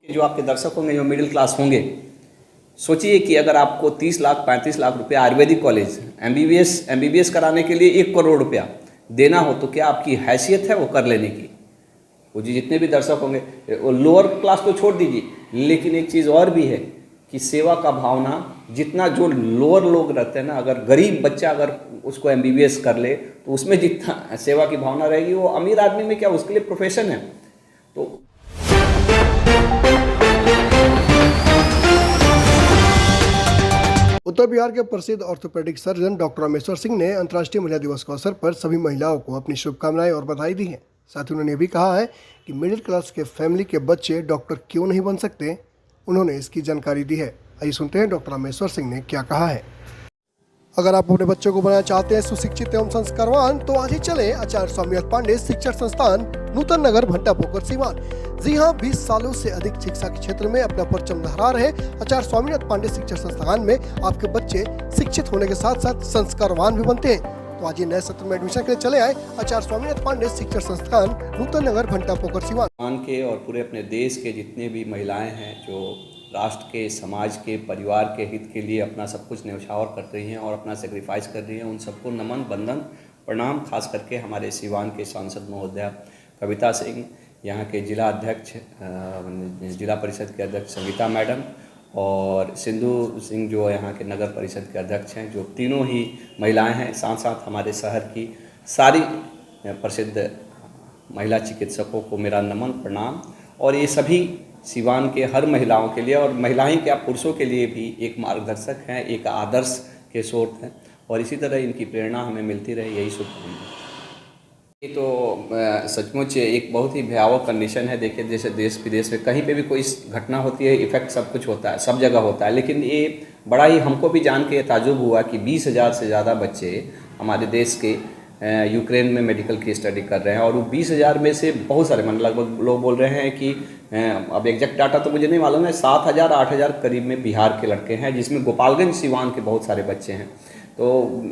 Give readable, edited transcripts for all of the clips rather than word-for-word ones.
जो आपके दर्शक होंगे, जो मिडिल क्लास होंगे, सोचिए कि अगर आपको 30 लाख 35 लाख रुपया आयुर्वेदिक कॉलेज एमबीबीएस कराने के लिए 1 करोड़ रुपया देना हो, तो क्या आपकी हैसियत है वो कर लेने की? वो जी जितने भी दर्शक होंगे, वो लोअर क्लास तो छोड़ दीजिए, लेकिन एक चीज़ और भी है कि सेवा का भावना, जितना जो लोअर लोग रहते हैं ना, अगर गरीब बच्चा अगर उसको एमबीबीएस कर ले तो उसमें जितना सेवा की भावना रहेगी, वो अमीर आदमी में क्या, उसके लिए प्रोफेशन है। तो उत्तर बिहार के प्रसिद्ध orthopaedic surgeon doctor Rameshwar Singh ने अंतर्राष्ट्रीय महिला दिवस के अवसर पर सभी महिलाओं को अपनी शुभकामनाएं और बधाई दी है। साथ ही उन्होंने ये भी कहा है कि मिडिल क्लास के फैमिली के बच्चे डॉक्टर क्यों नहीं बन सकते, उन्होंने इसकी जानकारी दी है। आइए सुनते हैं डॉक्टर रामेश्वर सिंह ने क्या कहा है। अगर आप अपने बच्चों को बनाना चाहते हैं सुशिक्षित एवं संस्कारवान, तो आज ही चले आचार्य स्वामीनाथ पांडे शिक्षण संस्थान, नूतन नगर, भंटा पोखर, सीवान। जी हाँ, 20 सालों से अधिक शिक्षा के क्षेत्र में अपना परचम लहरा रहे आचार्य स्वामीनाथ पांडे शिक्षण संस्थान में आपके बच्चे शिक्षित होने के साथ साथ संस्कारवान भी बनते हैं। तो आज ही नए सत्र में एडमिशन के लिए चले आए आचार्य स्वामीनाथ पांडे शिक्षण संस्थान, नूतन नगर, भंटा पोखर, सीवान के और पूरे अपने देश के जितने भी महिलाएं हैं जो राष्ट्र के, समाज के, परिवार के हित के लिए अपना सब कुछ न्यौछावर कर रही हैं और अपना सेक्रीफाइस कर रही हैं, उन सबको नमन, वंदन, प्रणाम। खास करके हमारे सीवान के सांसद महोदया कविता सिंह, यहाँ के जिला अध्यक्ष, जिला परिषद के अध्यक्ष संगीता मैडम, और सिंधु सिंह जो यहाँ के नगर परिषद के अध्यक्ष हैं, जो तीनों ही महिलाएं हैं। साथ साथ हमारे शहर की सारी प्रसिद्ध महिला चिकित्सकों को मेरा नमन, प्रणाम। और ये सभी सीवान के हर महिलाओं के लिए, और महिलाएं क्या पुरुषों के लिए भी एक मार्गदर्शक हैं, एक आदर्श के स्रोत हैं, और इसी तरह इनकी प्रेरणा हमें मिलती रहे, यही शुभकामनाएं। ये तो सचमुच एक बहुत ही भयावह कंडीशन है। देखिए, जैसे देश विदेश में कहीं पे भी कोई घटना होती है, इफेक्ट सब कुछ होता है, सब जगह होता है, लेकिन ये बड़ा ही हमको भी जान के ताजुब हुआ कि 20,000 से ज़्यादा बच्चे हमारे देश के यूक्रेन में मेडिकल की स्टडी कर रहे हैं, और वो 20,000 में से बहुत सारे, मतलब लगभग लोग बोल रहे हैं कि अब एग्जैक्ट डाटा तो मुझे नहीं मालूम है, 7,000 8,000 करीब में बिहार के लड़के हैं, जिसमें गोपालगंज सीवान के बहुत सारे बच्चे हैं। तो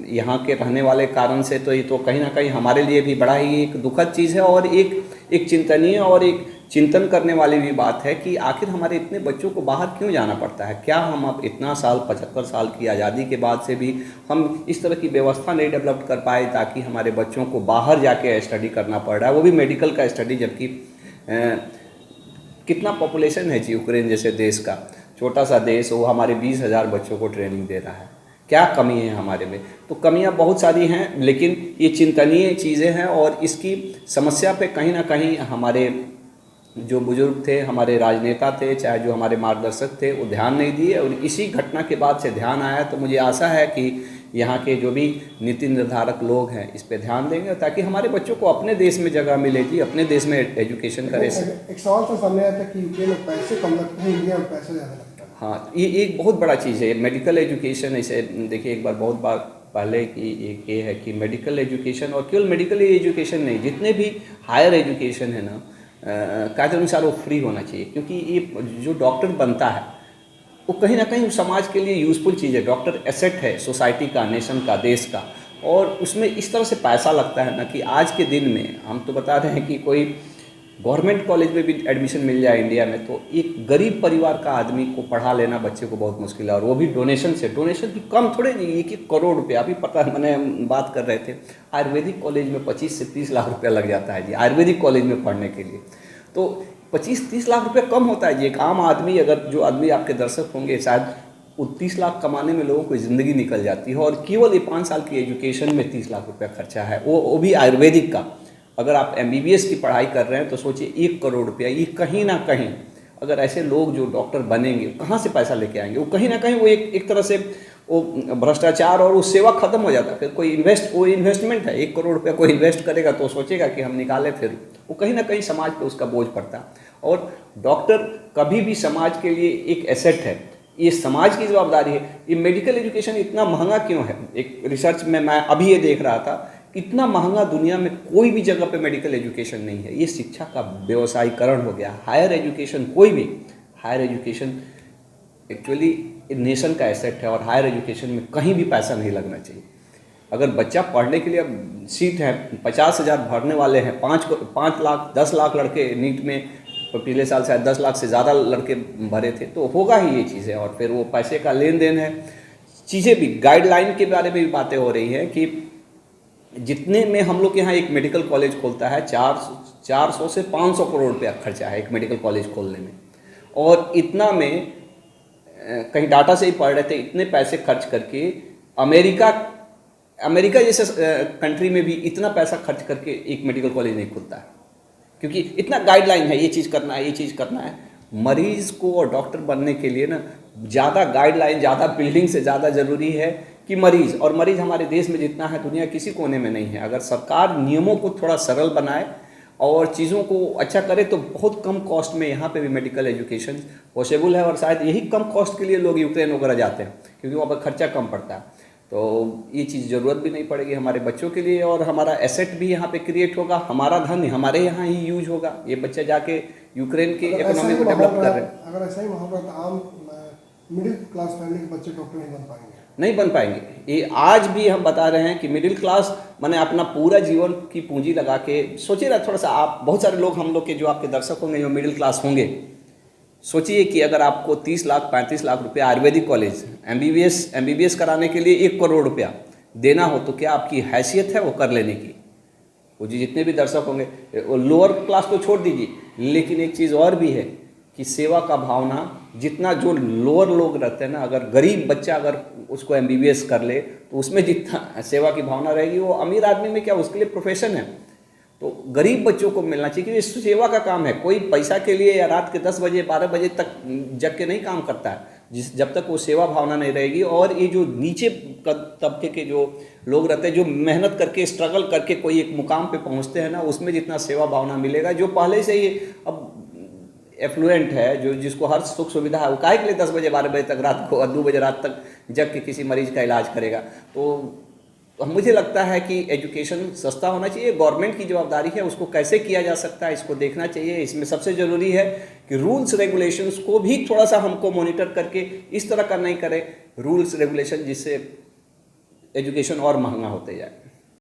यहाँ के रहने वाले कारण से तो ये तो कहीं ना कहीं हमारे लिए भी बड़ा ही एक दुखद चीज़ है, और एक चिंतनीय और एक चिंतन करने वाली भी बात है कि आखिर हमारे इतने बच्चों को बाहर क्यों जाना पड़ता है। क्या हम अब इतना साल, 75 साल की आज़ादी के बाद से भी हम इस तरह की व्यवस्था नहीं डेवलप कर पाए ताकि हमारे बच्चों को बाहर जाके स्टडी करना पड़ रहा है, वो भी मेडिकल का स्टडी, जबकि कितना पॉपुलेशन है जी यूक्रेन जैसे देश का, छोटा सा देश, वो हमारे 20,000 बच्चों को ट्रेनिंग दे रहा है। क्या कमी है हमारे में? तो कमियां बहुत सारी हैं, लेकिन ये चिंतनीय चीज़ें हैं, और इसकी समस्या पे कहीं ना कहीं हमारे जो बुजुर्ग थे, हमारे राजनेता थे, चाहे जो हमारे मार्गदर्शक थे, वो ध्यान नहीं दिए, और इसी घटना के बाद से ध्यान आया। तो मुझे आशा है कि यहाँ के जो भी नीति निर्धारक लोग हैं इस पे ध्यान देंगे, ताकि हमारे बच्चों को अपने देश में जगह मिले जी, अपने देश में एजुकेशन करे। एक सवाल तो सामने आया था कि यूक्रेन में पैसे कम लगते हैं, इंडिया में पैसे ज़्यादा लगता है। हाँ, ये एक बहुत बड़ा चीज़ है मेडिकल एजुकेशन। ऐसे देखिए, एक बार बहुत बार पहले की एक ये है कि मेडिकल एजुकेशन, और केवल मेडिकल एजुकेशन नहीं, जितने भी हायर एजुकेशन है ना, कायदे अनुसार वो फ्री होना चाहिए, क्योंकि ये जो डॉक्टर बनता है वो कहीं ना कहीं समाज के लिए यूज़फुल चीज़ है। डॉक्टर एसेट है सोसाइटी का, नेशन का, देश का, और उसमें इस तरह से पैसा लगता है ना कि आज के दिन में हम तो बता रहे हैं कि कोई गवर्नमेंट कॉलेज में भी एडमिशन मिल जाए इंडिया में, तो एक गरीब परिवार का आदमी को पढ़ा लेना बच्चे को बहुत मुश्किल है, और वो भी डोनेशन से। डोनेशन भी कम थोड़े नहीं, 1-1 करोड़ रुपया। अभी पता है, मैंने बात कर रहे थे, आयुर्वेदिक कॉलेज में 25 से 30 लाख रुपया लग जाता है जी, आयुर्वेदिक कॉलेज में पढ़ने के लिए। तो 25-30 लाख रुपया कम होता है जी। एक आम आदमी, अगर जो आदमी आपके दर्शक होंगे, शायद वो 30 लाख कमाने में लोगों को ज़िंदगी निकल जाती है, और केवल ये 5 साल की एजुकेशन में 30 लाख रुपया खर्चा है, वो भी आयुर्वेदिक का। अगर आप एमबीबीएस की पढ़ाई कर रहे हैं तो सोचिए 1 करोड़ रुपया। ये कहीं ना कहीं, अगर ऐसे लोग जो डॉक्टर बनेंगे कहाँ से पैसा लेके आएंगे? वो कहीं ना कहीं वो एक तरह से वो भ्रष्टाचार और वो सेवा खत्म हो जाता है। फिर वो इन्वेस्टमेंट है, 1 करोड़ रुपया कोई इन्वेस्ट करेगा तो सोचेगा कि हम निकालें, फिर वो कहीं ना कहीं समाज पे उसका बोझ पड़ता है। और डॉक्टर कभी भी समाज के लिए एक एसेट है, ये समाज की जवाबदारी है। ये मेडिकल एजुकेशन इतना महंगा क्यों है? एक रिसर्च में मैं अभी ये देख रहा था, इतना महंगा दुनिया में कोई भी जगह पे मेडिकल एजुकेशन नहीं है। ये शिक्षा का व्यवसायीकरण हो गया। हायर एजुकेशन, कोई भी हायर एजुकेशन एक्चुअली नेशन का एसेट है, और हायर एजुकेशन में कहीं भी पैसा नहीं लगना चाहिए। अगर बच्चा पढ़ने के लिए, अब सीट है 50,000 भरने वाले हैं, 5 लाख 10 लाख लड़के नीट में पिछले साल शायद 10 लाख से ज़्यादा लड़के भरे थे, तो होगा ही ये चीज़ें। और फिर वो पैसे का लेन देन है, चीज़ें भी, गाइडलाइन के बारे में भी बातें हो रही हैं कि जितने में हम लोग के यहाँ एक मेडिकल कॉलेज खोलता है 400 से 500 करोड़ रुपया खर्चा है एक मेडिकल कॉलेज खोलने में, और इतना में कहीं डाटा से ही पढ़ रहे थे, इतने पैसे खर्च करके अमेरिका जैसे कंट्री में भी इतना पैसा खर्च करके एक मेडिकल कॉलेज नहीं खुलता है, क्योंकि इतना गाइडलाइन है, ये चीज़ करना है, ये चीज़ करना है। मरीज़ को और डॉक्टर बनने के लिए ना ज़्यादा गाइडलाइन, ज़्यादा बिल्डिंग से ज़्यादा ज़रूरी है कि मरीज़, और मरीज़ हमारे देश में जितना है दुनिया किसी कोने में नहीं है। अगर सरकार नियमों को थोड़ा सरल बनाए और चीज़ों को अच्छा करे तो बहुत कम कॉस्ट में यहाँ पे भी मेडिकल एजुकेशन पॉसिबल है। और शायद यही कम कॉस्ट के लिए लोग यूक्रेन वगैरह जाते हैं, क्योंकि वहाँ पर खर्चा कम पड़ता है। तो ये चीज़ ज़रूरत भी नहीं पड़ेगी हमारे बच्चों के लिए, और हमारा एसेट भी यहाँ पे क्रिएट होगा, हमारा धन हमारे यहाँ ही यूज होगा। ये बच्चे जाके यूक्रेन की इकोनॉमी को डेवलप कर रहे हैं। अगर ऐसा ही माहौल रहा तो आम मिडिल क्लास फैमिली के बच्चे डॉक्टर नहीं बन पाएंगे। नहीं बन पाएंगे। ये आज भी हम बता रहे हैं कि मिडिल क्लास माने अपना पूरा जीवन की पूंजी लगा के, सोचिए ना थोड़ा सा, आप बहुत सारे लोग हम लोग के जो आपके दर्शक होंगे जो मिडिल क्लास होंगे, सोचिए कि अगर आपको 30 लाख 35 लाख रुपया आयुर्वेदिक कॉलेज एमबीबीएस कराने के लिए 1 करोड़ रुपया देना हो, तो क्या आपकी हैसियत है वो कर लेने की? वो जी जितने भी दर्शक होंगे, वो लोअर क्लास को छोड़ दीजिए, लेकिन एक चीज़ और भी है कि सेवा का भावना, जितना जो लोअर लोग रहते हैं ना, अगर गरीब बच्चा अगर उसको एमबीबीएस कर ले तो उसमें जितना सेवा की भावना रहेगी, वो अमीर आदमी में क्या, उसके लिए प्रोफेशन है। तो गरीब बच्चों को मिलना चाहिए, क्योंकि ये सेवा का काम है। कोई पैसा के लिए या रात के 10 बजे 12 बजे तक जग के नहीं काम करता है, जब तक वो सेवा भावना नहीं रहेगी। और ये जो नीचे तबके के जो लोग रहते हैं, जो मेहनत करके स्ट्रगल करके कोई एक मुकाम पे पहुंचते हैं ना, उसमें जितना सेवा भावना मिलेगा, जो पहले से ही अब एफ्लुएंट है, जो जिसको हर सुख सुविधा है, वो काहे के लिए 10 बजे 12 बजे तक रात को 2 बजे रात तक जग के किसी मरीज का इलाज करेगा? तो मुझे लगता है कि एजुकेशन सस्ता होना चाहिए। गवर्नमेंट की जवाबदारी है, उसको कैसे किया जा सकता है इसको देखना चाहिए। इसमें सबसे ज़रूरी है कि रूल्स रेगुलेशंस को भी थोड़ा सा हमको मॉनिटर करके इस तरह का नहीं करें रूल्स रेगुलेशन जिससे एजुकेशन और महंगा होते जाए।